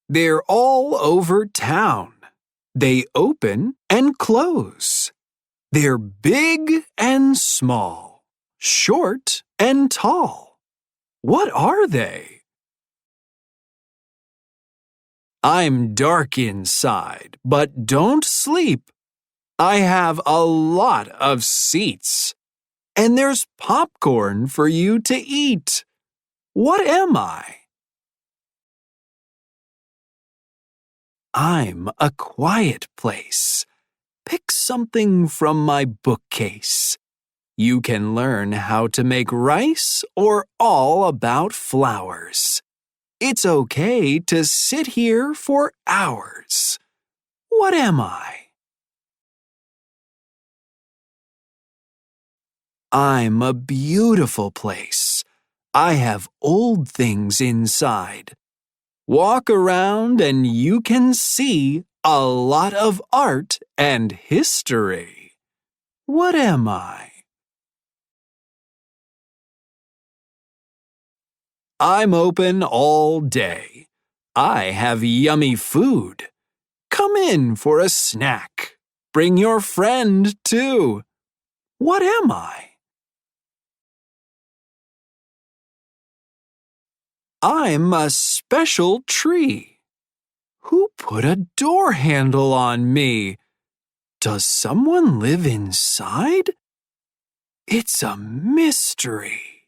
They're all over town. They open and close. They're big and small, short and tall. What are they? I'm dark inside, but don't sleep. I have a lot of seats. And there's popcorn for you to eat. What am I? I'm a quiet place. Pick something from my bookcase. You can learn how to make rice or all about flowers. It's okay to sit here for hours. What am I? I'm a beautiful place. I have old things inside. Walk around and you can see a lot of art and history. What am I? I'm open all day. I have yummy food. Come in for a snack. Bring your friend too. What am I? I'm a special tree. Who put a door handle on me? Does someone live inside? It's a mystery.